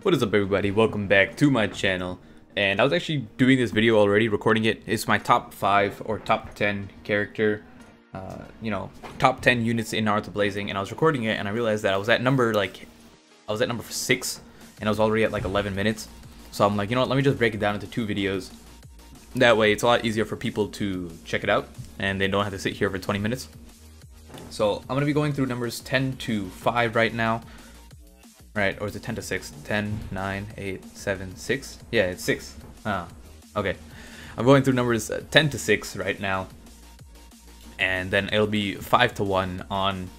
What is up, everybody? Welcome back to my channel. And I was actually doing this video already, recording it. It's my top 5 or top 10 character, top 10 units in Naruto Blazing, and I was recording it and I realized that I was at number 6 and I was already at like 11 minutes. So I'm like, you know what, let me just break it down into 2 videos. That way it's a lot easier for people to check it out and they don't have to sit here for 20 minutes. So I'm going to be going through numbers 10 to 5 right now. Right, or is it 10 to 6? 10, 9, 8, 7, 6? Yeah, it's 6. Okay. I'm going through numbers 10 to 6 right now. And then it'll be 5 to 1 on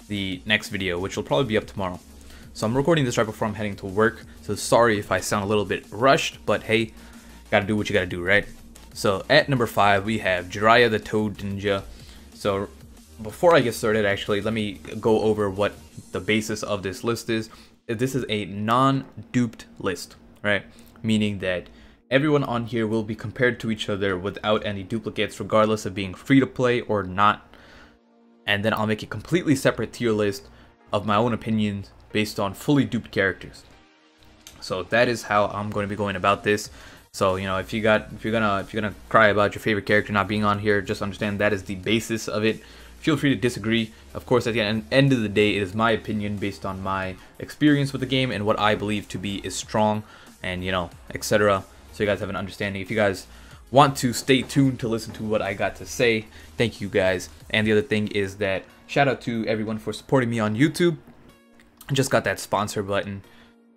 the next video, which will probably be up tomorrow. So I'm recording this right before I'm heading to work. So sorry if I sound a little bit rushed, but hey, gotta do what you gotta do, right? So at number 5, we have Jiraiya the Toad Ninja. So before I get started, actually, let me go over what the basis of this list is. This is a non-duped list, right? Meaning that everyone on here will be compared to each other without any duplicates, regardless of being free to play or not. And then I'll make a completely separate tier list of my own opinions based on fully duped characters. So that is how I'm going to be going about this. So, you know, if you're gonna cry about your favorite character not being on here, just understand that is the basis of it. Feel free to disagree. Of course, at the end of the day, it is my opinion based on my experience with the game and what I believe to be is strong, and, you know, etc. So you guys have an understanding. If you guys want to stay tuned to listen to what I got to say, thank you guys. And the other thing is that shout out to everyone for supporting me on YouTube. I just got that sponsor button.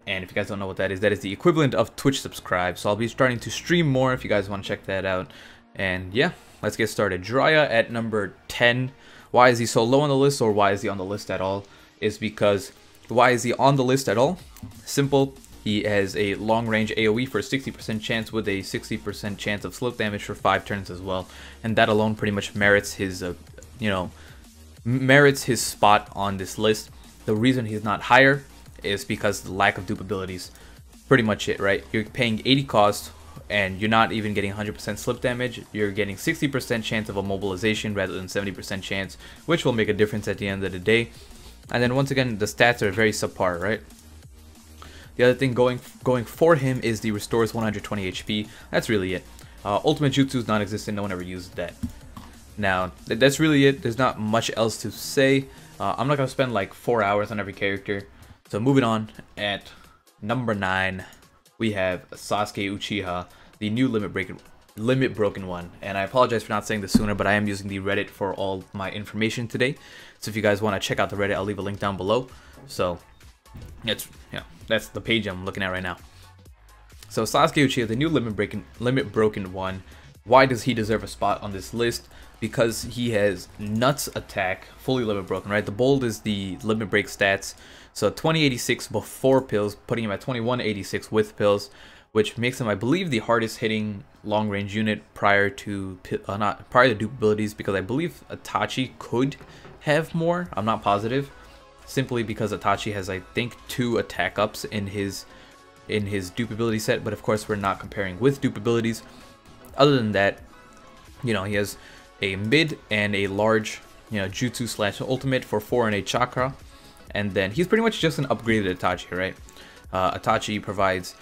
And if you guys don't know what that is the equivalent of Twitch subscribe. So I'll be starting to stream more if you guys want to check that out. And yeah, let's get started. Jiraiya at number 10. Why is he so low on the list, or why is he on the list at all? Is because, why is he on the list at all? Simple. He has a long range AoE for a 60% chance with a 60% chance of slip damage for 5 turns as well. And that alone pretty much merits his, merits his spot on this list. The reason he's not higher is because of the lack of dupe abilities. Pretty much it, right? You're paying 80 cost and you're not even getting 100% slip damage. You're getting 60% chance of immobilization rather than 70% chance, which will make a difference at the end of the day. And then once again, the stats are very subpar, right? The other thing going for him is the restores 120 HP. That's really it. Ultimate Jutsu is non-existent. No one ever used that. Now, that's really it. There's not much else to say. I'm not going to spend like 4 hours on every character. So moving on, at number 9, we have Sasuke Uchiha, the new limit broken one. And I apologize for not saying this sooner, but I am using the Reddit for all my information today. So if you guys want to check out the Reddit, I'll leave a link down below. So that's the page I'm looking at right now. So Sasuke Uchiha, the new limit broken one. Why does he deserve a spot on this list? Because he has nuts attack, fully limit broken, right? The bold is the limit break stats. So 2086 before pills, putting him at 2186 with pills, which makes him, I believe, the hardest hitting long range unit prior to dupe abilities, because I believe Itachi could have more. I'm not positive, simply because Itachi has, I think, 2 attack ups in his dupe ability set, but of course we're not comparing with dupe abilities. Other than that, you know, he has a mid and a large, jutsu slash ultimate for 4 and 8 chakra. And then he's pretty much just an upgraded Itachi, right? Itachi provides,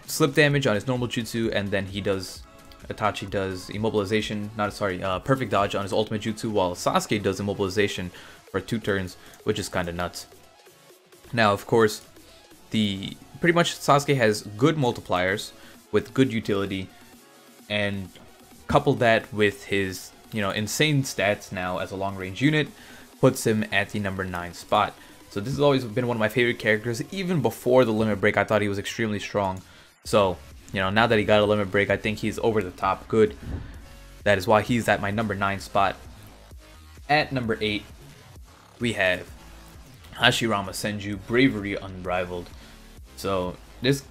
slip damage on his normal jutsu, and then Itachi does immobilization, perfect dodge on his ultimate jutsu, while Sasuke does immobilization for 2 turns, which is kind of nuts. Now, of course, pretty much Sasuke has good multipliers with good utility, and couple that with his, insane stats now as a long range unit, puts him at the number 9 spot. So this has always been one of my favorite characters. Even before the limit break, I thought he was extremely strong. So, now that he got a limit break, I think he's over the top good. That is why he's at my number 9 spot. At number 8, we have Hashirama Senju, bravery unrivaled. So this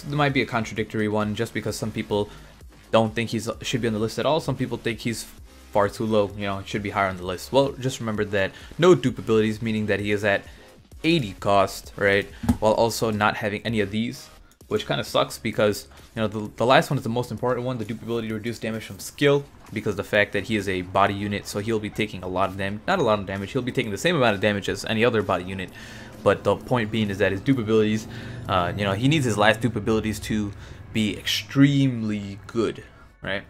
might be a contradictory one, just because some people don't think he should be on the list at all. Some people think he's far too low, it should be higher on the list. Well, just remember that no dupe abilities, meaning that he is at 80 cost, right? While also not having any of these. which kind of sucks because, you know, the last one is the most important one, the dupe ability to reduce damage from skill, because of the fact that he is a body unit, so he'll be taking a lot of damage. Not a lot of damage, he'll be taking the same amount of damage as any other body unit, but the point being is that his dupe abilities, you know, he needs his last dupe abilities to be extremely good, right?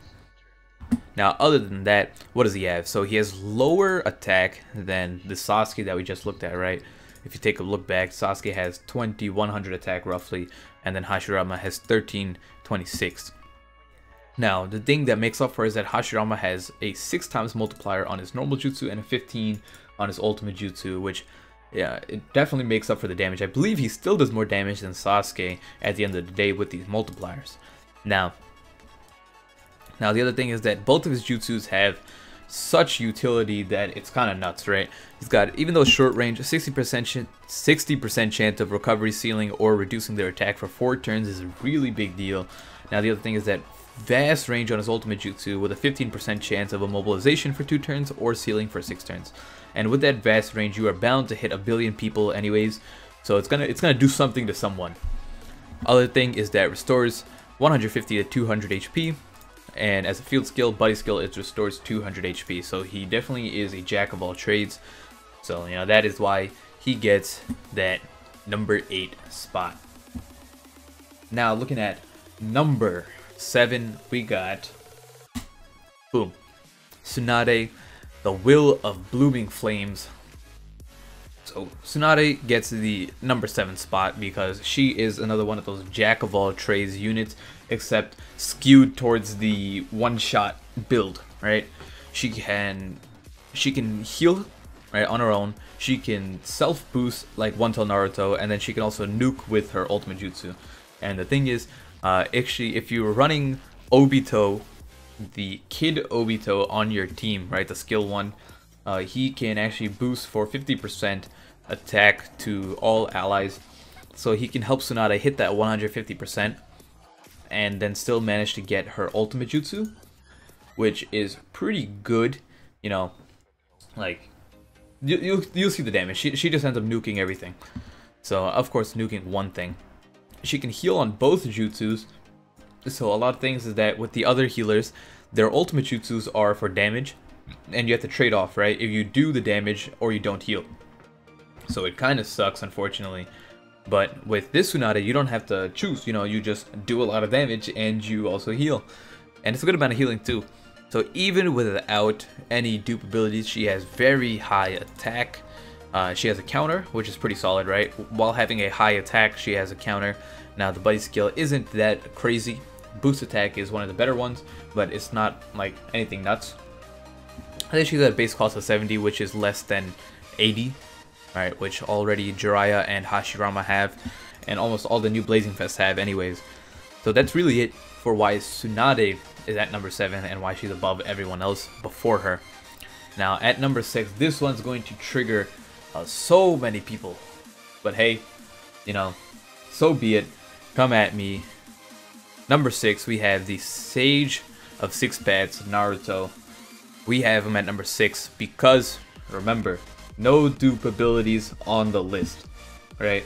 Now, other than that, what does he have? So he has lower attack than the Sasuke that we just looked at, right? If you take a look back, Sasuke has 2100 attack roughly, and then Hashirama has 1326. Now, the thing that makes up for it is that Hashirama has a 6 times multiplier on his normal jutsu and a 15 on his ultimate jutsu, which, yeah, it definitely makes up for the damage. I believe he still does more damage than Sasuke at the end of the day with these multipliers. Now, the other thing is that both of his jutsus have such utility that it's kind of nuts, right? He's got, even though short range, 60% chance of recovery sealing or reducing their attack for 4 turns is a really big deal. Now, the other thing is that vast range on his ultimate jutsu with a 15% chance of immobilization for 2 turns or sealing for 6 turns. And with that vast range, you are bound to hit a billion people anyways, so it's gonna do something to someone. Other thing is that restores 150 to 200 HP. And as a field skill, buddy skill, it restores 200 HP. So he definitely is a jack of all trades. So, you know, that is why he gets that number 8 spot. Now, looking at number 7, we got, boom, Tsunade, the Will of Blooming Flames. So Tsunade gets the number 7 spot because she is another one of those jack of all trades units, except skewed towards the one-shot build, right? She can heal, right, on her own. She can self-boost like One-Tail Naruto, and then she can also nuke with her ultimate jutsu. And the thing is, actually, if you're running Obito, the Kid Obito on your team, right, the skill 1, he can actually boost for 50% attack to all allies. So he can help Tsunade hit that 150% and then still manage to get her ultimate jutsu, which is pretty good. You know, like, you'll see the damage. She just ends up nuking everything. So, of course, nuking one thing. She can heal on both jutsus. So a lot of things is that with the other healers, their ultimate jutsus are for damage, and you have to trade off, right? If you do the damage or you don't heal. So it kind of sucks, unfortunately. But with this Tsunade, you don't have to choose. You know, you just do a lot of damage and you also heal. And it's a good amount of healing too. So even without any dupe abilities, she has very high attack. She has a counter, which is pretty solid, right? While having a high attack, she has a counter. Now the buddy skill isn't that crazy. Boost attack is one of the better ones, but it's not like anything nuts. I think she's at a base cost of 70, which is less than 80. Right, which already Jiraiya and Hashirama have, and almost all the new Blazing Fests have anyways. So that's really it for why Tsunade is at number 7 and why she's above everyone else before her. Now at number 6, this one's going to trigger so many people. But hey, you know, so be it. Come at me. Number 6, we have the Sage of Six Paths, Naruto. We have him at number 6 because, remember, no dupe abilities on the list, right?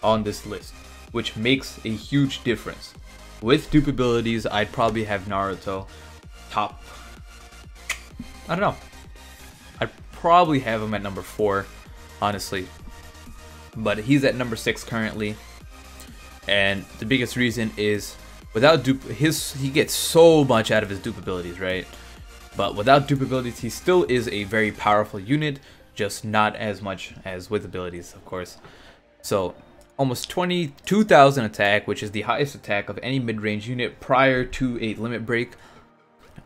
On this list, which makes a huge difference. With dupe abilities, I'd probably have Naruto top, I don't know. I'd probably have him at number 4, honestly. But he's at number 6 currently. And the biggest reason is without dupe, he gets so much out of his dupe abilities, right? But without dupe abilities, he still is a very powerful unit. Just not as much as with abilities, of course. So, almost 22,000 attack, which is the highest attack of any mid-range unit prior to a limit break.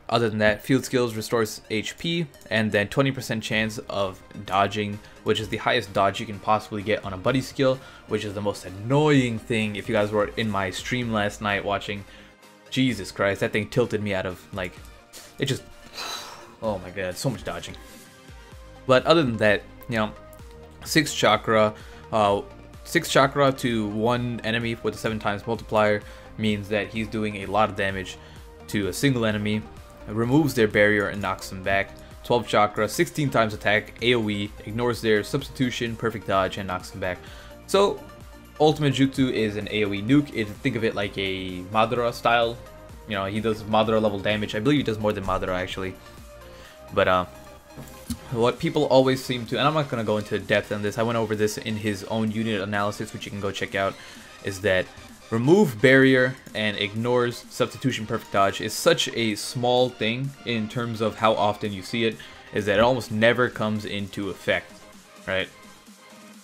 Other than that, field skills restores HP, and then 20% chance of dodging, which is the highest dodge you can possibly get on a buddy skill, which is the most annoying thing. If you guys were in my stream last night watching, Jesus Christ, that thing tilted me out of, like, it just, oh my god, so much dodging. But other than that, you know, 6 chakra to one enemy with a 7 times multiplier means that he's doing a lot of damage to a single enemy, removes their barrier and knocks them back. 12 chakra, 16 times attack, AoE, ignores their substitution, perfect dodge, and knocks them back. So ultimate jutsu is an AoE nuke. Think of it like a Madara style. You know, he does Madara level damage. I believe he does more than Madara actually. But what people always seem to, and I'm not going to go into depth on this, I went over this in his own unit analysis, which you can go check out, is that remove barrier and ignores substitution perfect dodge is such a small thing in terms of how often you see it, is that it almost never comes into effect, right?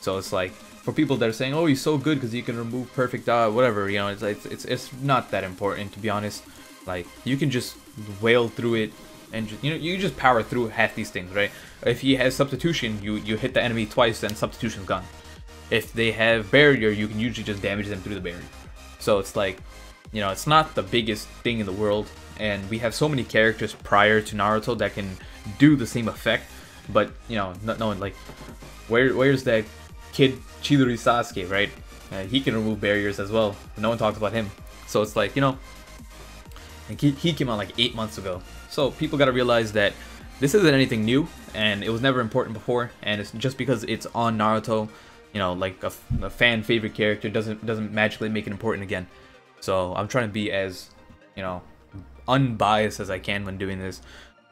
So it's like, for people that are saying, oh, he's so good because you can remove perfect dodge, whatever, you know, it's not that important, to be honest. Like, you can just wail through it, and just, you know, you just power through half these things, right? If he has substitution, you hit the enemy twice, then substitution's gone. If they have barrier, you can usually just damage them through the barrier. So it's like, you know, it's not the biggest thing in the world, and we have so many characters prior to Naruto that can do the same effect, but, you know, not knowing, like, where's that kid Chidori Sasuke, right? He can remove barriers as well, but no one talks about him. So it's like, you know, like he came out like 8 months ago. So people gotta realize that this isn't anything new, and it was never important before, and it's just because it's on Naruto, you know, like a fan favorite character doesn't magically make it important again. So I'm trying to be as, you know, unbiased as I can when doing this.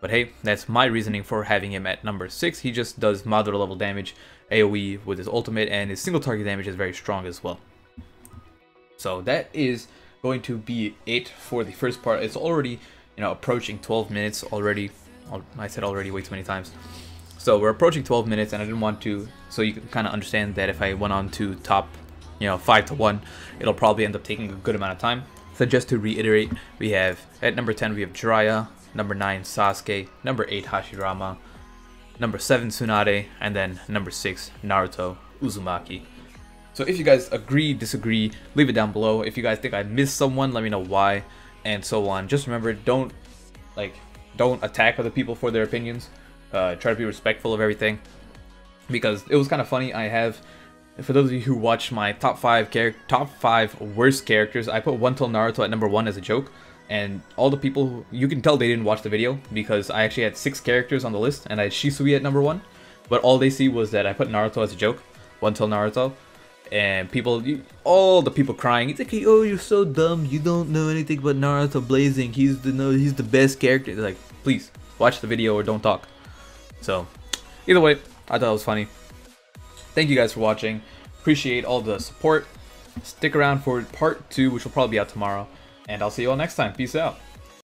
But hey, that's my reasoning for having him at number 6. He just does Madara level damage, AoE with his ultimate, and his single target damage is very strong as well. So that is going to be it for the first part. It's already, you know, approaching 12 minutes already. I said already way too many times. So we're approaching 12 minutes, and I didn't want to, so you can kind of understand that if I went on to top, you know, 5 to 1, it'll probably end up taking a good amount of time. So just to reiterate, we have at number 10 we have Jiraiya, number 9 Sasuke, number 8 Hashirama, number 7 Tsunade, and then number 6 Naruto Uzumaki. So if you guys agree, disagree, leave it down below. If you guys think I missed someone, let me know why, and so on. Just remember, don't attack other people for their opinions. Try to be respectful of everything, because it was kind of funny. I have, for those of you who watched my top 5 worst characters, I put One Till Naruto at number 1 as a joke, and all the people, you can tell they didn't watch the video, because I actually had 6 characters on the list, and I had Shisui at number 1, but all they see was that I put Naruto as a joke, One Till Naruto, and people, all the people crying, it's like, oh, you're so dumb, you don't know anything about Naruto Blazing, he's the best character. They're like, please, watch the video or don't talk. So, either way, I thought it was funny. Thank you guys for watching. Appreciate all the support. Stick around for part 2, which will probably be out tomorrow. And I'll see you all next time. Peace out.